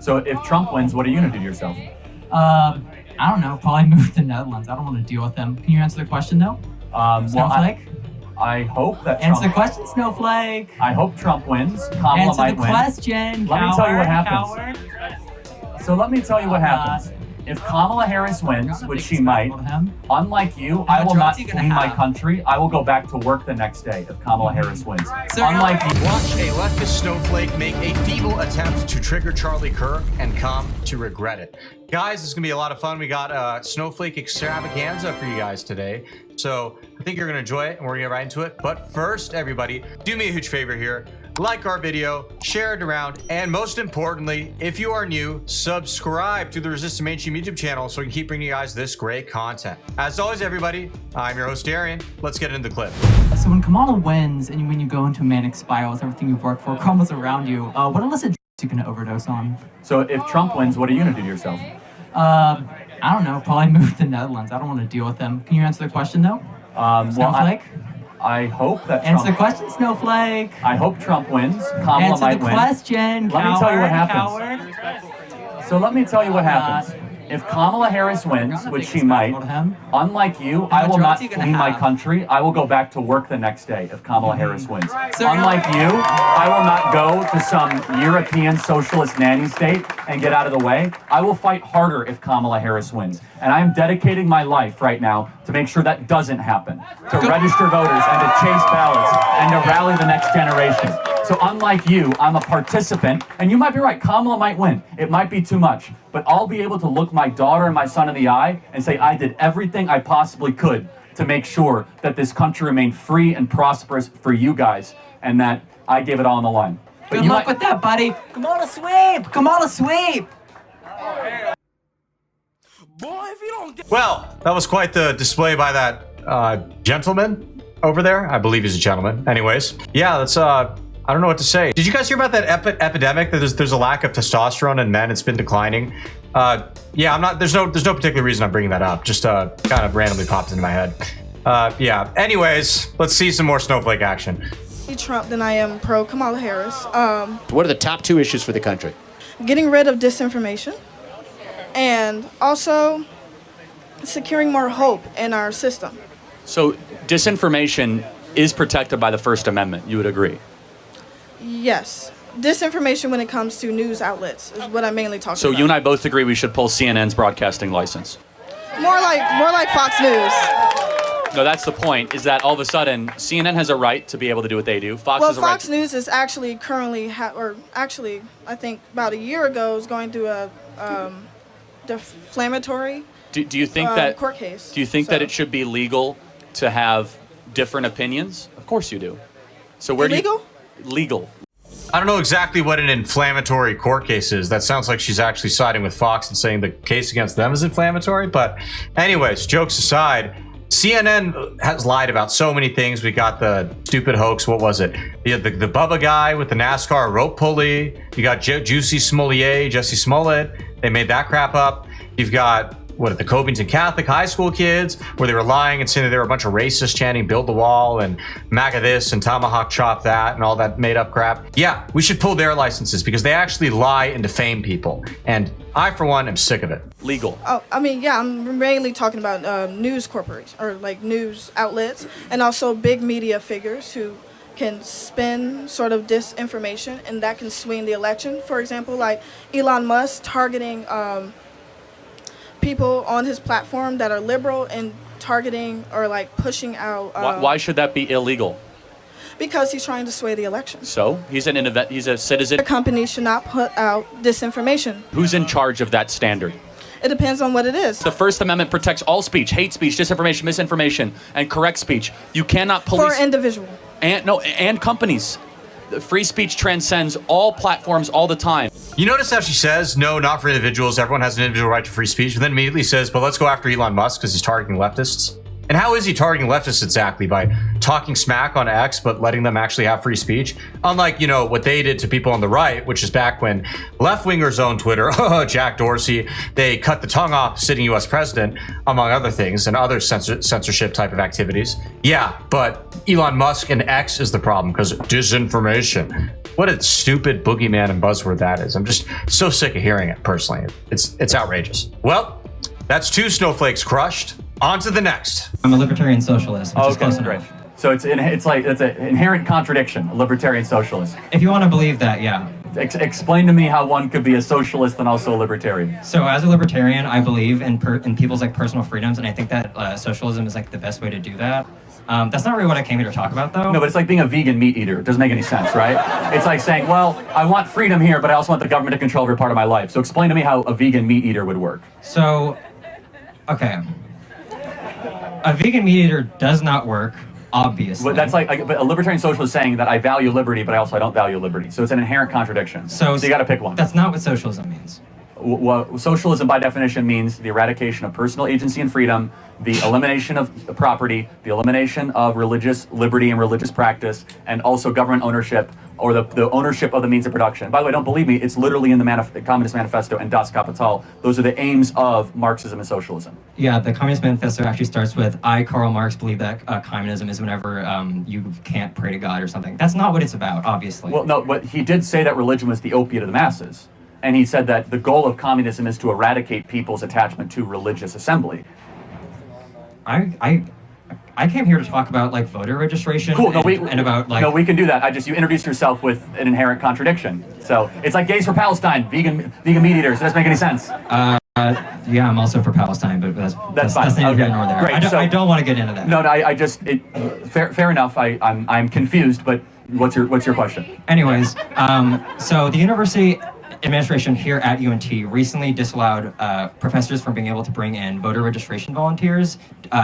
So if Trump wins, what are you going to do to yourself? I don't know. Probably move to the Netherlands. I don't want to deal with them. Can you answer the question though? Snowflake? I hope that Answer the question, Snowflake. I hope Trump wins. Kamala might win. Answer the question. Let me tell you what happens. Coward. So let me tell you what happens. If Kamala Harris wins, which she might, unlike you, I will not flee my country. I will go back to work the next day if Kamala Harris wins. Unlike you. Watch a leftist snowflake make a feeble attempt to trigger Charlie Kirk and come to regret it. Guys, this is gonna be a lot of fun. We got a snowflake extravaganza for you guys today. So I think you're gonna enjoy it and we're gonna get right into it. But first, everybody, do me a huge favor here. Like our video, share it around, and most importantly, if you are new, subscribe to the Resist the Mainstream YouTube channel so we can keep bringing you guys this great content. As always, everybody, I'm your host, Darian. Let's get into the clip. So when Kamala wins and when you go into a manic spiral, everything you've worked for crumbles around you, what illicit drugs you can overdose on? So if Trump wins, what are you going to do to yourself? I don't know. Probably move to the Netherlands. I don't want to deal with them. Can you answer the question though? Snowflake? I hope that Answer the question, Snowflake. I hope Trump wins. Kamala might win. Answer the question, Let me tell you what happens. Coward. So let me tell you what happens. If Kamala Harris wins, which she might, unlike you, I will not flee my country. I will go back to work the next day if Kamala Harris wins. Unlike you, I will not go to some European socialist nanny state and get out of the way. I will fight harder if Kamala Harris wins. And I am dedicating my life right now to make sure that doesn't happen, to register voters and to chase ballots and to rally the next generation. So unlike you, I'm a participant, and you might be right, Kamala might win. It might be too much, but I'll be able to look my daughter and my son in the eye and say I did everything I possibly could to make sure that this country remained free and prosperous for you guys, and that I gave it all on the line. But Good luck with that, buddy. Come on, a sweep. Come on, a sweep. Well, that was quite the display by that gentleman over there. I believe he's a gentleman. Anyways, yeah, that's I don't know what to say. Did you guys hear about that epidemic that there's a lack of testosterone in men? It's been declining. Yeah, there's no particular reason I'm bringing that up. Just kind of randomly popped into my head. Yeah. Anyways, let's see some more snowflake action. Trump than I am pro Kamala Harris. What are the top two issues for the country? Getting rid of disinformation and also securing more hope in our system. So disinformation is protected by the First Amendment, you would agree? Yes. Disinformation when it comes to news outlets is what I'm mainly talking about. So you and I both agree we should pull CNN's broadcasting license? More like Fox News. No, that's the point, is that all of a sudden, CNN has a right to be able to do what they do. Fox has a right Fox News is actually currently, I think about a year ago, is going through a defamatory do you think that court case. Do you think that it should be legal to have different opinions? Of course you do. So where Illegal? do you... Legal. I don't know exactly what an inflammatory court case is. That sounds like she's actually siding with Fox and saying the case against them is inflammatory. But anyways, jokes aside, CNN has lied about so many things. We got the stupid hoax. What was it? The Bubba guy with the NASCAR rope pulley. You got Juicy Smollett, Jesse Smollett. They made that crap up. You've got the Covington Catholic high school kids, where they were lying and saying that they were a bunch of racists chanting "Build the Wall" and "MAGA this" and "Tomahawk chop that" and all that made up crap. Yeah, we should pull their licenses because they actually lie and defame people. And I, for one, am sick of it. Legal. Oh, I mean, yeah, I'm mainly talking about news corporations or like news outlets and also big media figures who can spin sort of disinformation and that can swing the election. For example, like Elon Musk targeting people on his platform that are liberal and targeting or like pushing out. Why should that be illegal? Because he's trying to sway the election. So he's a citizen. The company should not put out disinformation. Who's in charge of that standard? It depends on what it is. The First Amendment protects all speech, hate speech, disinformation, misinformation, and correct speech. You cannot police. For individual. And companies. Free speech transcends all platforms all the time. You notice how she says, no, not for individuals. Everyone has an individual right to free speech, but then immediately says, but let's go after Elon Musk because he's targeting leftists. And how is he targeting leftists exactly? By talking smack on X, but letting them actually have free speech? Unlike, what they did to people on the right, which is back when left-wingers owned Twitter, Jack Dorsey, they cut the tongue off sitting US president, among other things, and other censorship type of activities. Yeah, but Elon Musk and X is the problem because disinformation. What a stupid boogeyman and buzzword that is. I'm just so sick of hearing it personally. It's outrageous. Well, that's 2 snowflakes crushed. On to the next. I'm a libertarian socialist, which is close great. enough. So it's an inherent contradiction, a libertarian socialist. If you want to believe that, yeah. Explain to me how one could be a socialist and also a libertarian. So as a libertarian, I believe in people's like personal freedoms, and I think that socialism is like the best way to do that. That's not really what I came here to talk about, though. No, but it's like being a vegan meat eater. It doesn't make any sense, right? It's like saying, well, I want freedom here, but I also want the government to control every part of my life. So explain to me how a vegan meat eater would work. So, okay. A vegan meat eater does not work, obviously. But that's like a libertarian socialist saying that I value liberty, but I don't value liberty. So it's an inherent contradiction. So you got to pick one. That's not what socialism means. Socialism, by definition, means the eradication of personal agency and freedom, the elimination of property, the elimination of religious liberty and religious practice, and also government ownership, or the ownership of the means of production. By the way, don't believe me, it's literally in the Communist Manifesto and Das Kapital. Those are the aims of Marxism and socialism. Yeah, the Communist Manifesto actually starts with, I, Karl Marx, believe that communism is whenever you can't pray to God or something. That's not what it's about, obviously. Well, no, but he did say that religion was the opiate of the masses. And he said that the goal of communism is to eradicate people's attachment to religious assembly. I came here to talk about like voter registration. Cool. And about like. No, we can do that. You introduced yourself with an inherent contradiction. So it's like gays for Palestine, vegan meat eaters. It doesn't make any sense. Yeah, I'm also for Palestine, but that's fine. That's neither here nor there. Great. I don't want to get into that. No, fair enough. I'm confused, but what's your question? Anyways, so the university administration here at UNT recently disallowed professors from being able to bring in voter registration volunteers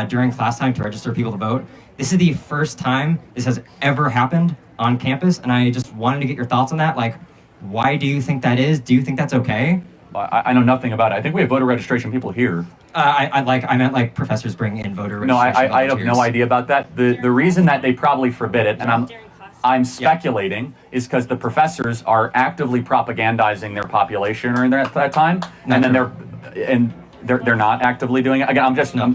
during class time to register people to vote. This is the first time this has ever happened on campus, and I just wanted to get your thoughts on that. Like, why do you think that is? Do you think that's okay? I know nothing about it. I think we have voter registration people here. I meant like professors bring in voter registration No, I have volunteers. no idea about that. The reason that they probably forbid it, and I'm speculating, is because the professors are actively propagandizing their population during that time, and then they're not actively doing it. Again,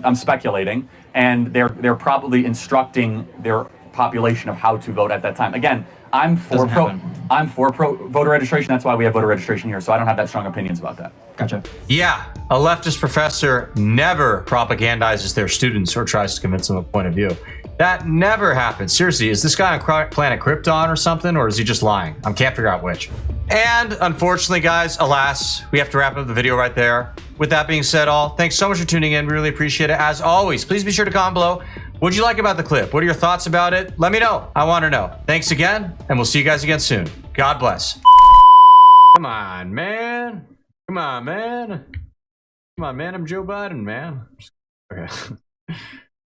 I'm speculating, and they're probably instructing their population of how to vote at that time. Again, I'm for voter registration. That's why we have voter registration here. So I don't have that strong opinions about that. Gotcha. Yeah, a leftist professor never propagandizes their students or tries to convince them of a point of view. That never happens. Seriously, is this guy on planet Krypton or something, or is he just lying? I can't figure out which. And unfortunately, guys, alas, we have to wrap up the video right there. With that being said, thanks so much for tuning in. We really appreciate it. As always, please be sure to comment below. What did you like about the clip? What are your thoughts about it? Let me know. I want to know. Thanks again, and we'll see you guys again soon. God bless. Come on, man. Come on, man. Come on, man. I'm Joe Biden, man. Okay.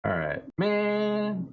All right, man.